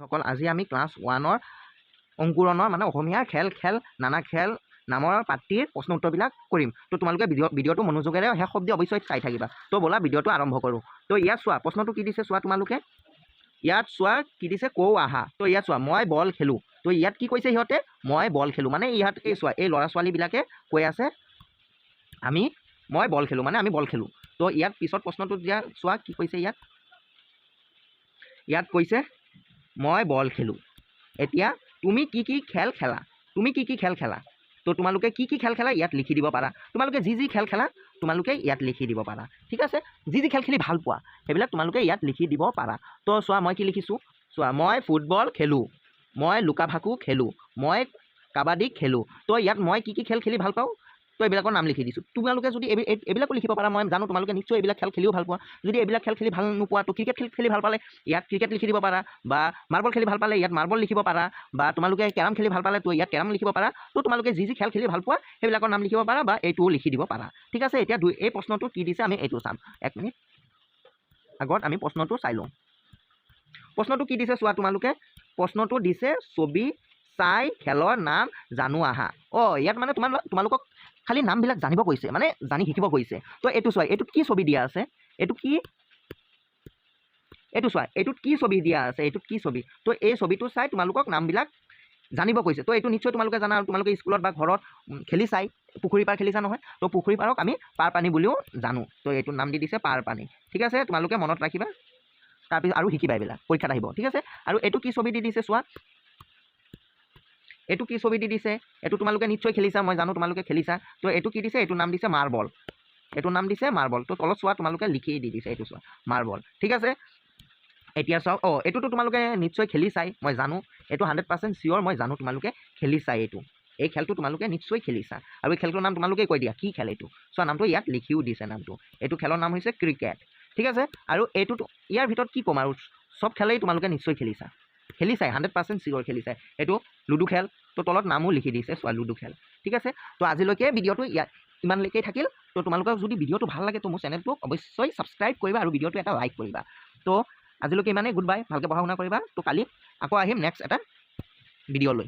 সকল আজি আমি ক্লাছ 1ৰ অংকুৰণৰ মানে অসমীয়া খেল নানা খেল নামৰ পাঠটিৰ প্ৰশ্ন উত্তৰবিলাক কৰিম। তো তোমালোকে ভিডিঅ'টো মনোযোগেৰে শেষ শব্দ অৱশ্যই চাই থাকিবা। তো ব'লা ভিডিঅ'টো আৰম্ভ কৰোঁ। তো ইয়াত চোৱা প্ৰশ্নটো কি দিছে চোৱা তোমালোকে। ইয়াত চোৱা কি দিছে কৌ আহা। তো ইয়াত চোৱা মই বল খেলোঁ। তো ইয়াত কি কৈছে সিহঁতে মই বল খেলোঁ মানে ইয়াত এই চোৱা এই ল'ৰা ছোৱালীবিলাকে কৈ আছে মই বল খেলোঁ মানে আমি বল খেলোঁ। তো ইয়াত পিছত প্ৰশ্নটো দিয়া চোৱা কি কৈছে ইয়াত কৈছে মই বল খেলোঁ। এতিয়া তুমি কি কি খেল খেলা তো তোমালোকে কি কি খেল খেলা ইয়াত লিখি দিব পাৰা। তোমালোকে যি খেল খেলা তোমালোকে ইয়াত লিখি দিব পাৰা। ঠিক আছে, যি খেল খেলি ভাল পোৱা সেইবিলাক তোমালোকে ইয়াত লিখি দিব পাৰা। তো চোৱা মই কি লিখিছোঁ চোৱা মই ফুটবল খেলোঁ, মই লুকা ভাকু খেলোঁ, মই কাবাডী খেলোঁ। তো ইয়াত মই কি কি খেল খেলি ভাল পাওঁ তো এইবিলাকৰ নাম লিখি দিছোঁ। তোমালোকে যদি এইবিলাকো লিখিব পাৰা, মই জানো তোমালোকে নিশ্চয় এইবিলাক খেল খেলিও ভাল পোৱা। যদি এইবিলাক খেল খেলি ভাল নোপোৱা তো ক্ৰিকেট খেলি ভাল পালে ইয়াত ক্ৰিকেট লিখি দিব পাৰা, বা মাৰ্বল খেলি ভাল পালে ইয়াত মাৰ্বল লিখিব পাৰা, বা তোমালোকে কেৰম খেলি ভাল পালে তো ইয়াত কেৰম লিখিব পাৰা। তো তোমালোকে যি খেল খেলি ভাল পোৱা সেইবিলাকৰ নাম লিখিব পাৰা বা এইটোও লিখি দিব পাৰা। ঠিক আছে, এতিয়া এই প্ৰশ্নটো কি দিছে আমি এইটো চাম। এক মিনিট আগত আমি প্ৰশ্নটো চাই লওঁ। প্ৰশ্নটো কি দিছে চোৱা তোমালোকে। প্ৰশ্নটো দিছে ছবি চাই খেলৰ নাম জানো আহা। ইয়াত মানে তোমালোকক খালি নামবিলাক জানিব কৈছে, মানে জানি শিকিব কৈছে। তো এইটো চোৱা এইটোত কি ছবি দিয়া আছে, এইটো চোৱা এইটোত কি ছবি দিয়া আছে, এইটোত কি ছবি। তো এই ছবিটো চাই তোমালোকক নামবিলাক জানিব কৈছে। তো এইটো নিশ্চয় তোমালোকে জানা, তোমালোকে স্কুলত বা ঘৰত খেলি চাই পুখুৰী পাৰ খেলিছা নহয়। তো পুখুৰী পাৰক আমি পাৰ পানী বুলিও জানো। তো এইটোৰ নাম দি দিছে পাৰ পানী। ঠিক আছে, তোমালোকে মনত ৰাখিবা, তাৰপিছত আৰু শিকিবা এইবিলাক পৰীক্ষাত আহিব। ঠিক আছে, আৰু এইটো কি ছবি দি দিছে চোৱা, এইটো কি ছবি দি দিছে, এইটো তোমালোকে নিশ্চয় খেলিছা, মই জানো তোমালোকে খেলিছা। তো এইটো কি দিছে, এইটোৰ নাম দিছে মাৰ্বল। এইটোৰ নাম দিছে মাৰ্বল। তো তলত চোৱা তোমালোকে লিখি দি দিছে এইটো চোৱা মাৰ্বল। ঠিক আছে, এতিয়া চাওক এইটোতো তোমালোকে নিশ্চয় খেলি চাই, মই জানো এইটো 100% চিয়'ৰ, মই জানো তোমালোকে খেলি চাই। এই খেলটো তোমালোকে নিশ্চয় খেলিছা, আৰু এই খেলটোৰ নাম তোমালোকে কৈ দিয়া কি খেল এইটো। চোৱা নামটো ইয়াত লিখিও দিছে নামটো। এইটো খেলৰ নাম হৈছে ক্ৰিকেট। ঠিক আছে, আৰু এইটোতো ইয়াৰ ভিতৰত কি ক'ম আৰু চব খেলেই তোমালোকে নিশ্চয় খেলিছা, 100% চিয়'ৰ খেলিছা। এইটো লুডু খেল। তো তলত নামো লিখি দিছে চোৱা লুডু খেল। ঠিক আছে, তো আজিলৈকে ভিডিঅ'টো ইমানলৈকে থাকিল। তো তোমালোকক যদি ভিডিঅ'টো ভাল লাগে তো মোৰ চেনেলটোক অৱশ্যই ছাবস্ক্ৰাইব কৰিবা আৰু ভিডিঅ'টো এটা লাইক কৰিবা। তো আজিলৈকে ইমানেই, গুড বাই, ভালকৈ পঢ়া শুনা কৰিবা। তো কালি আকৌ আহিম নেক্সট এটা ভিডিঅ' লৈ।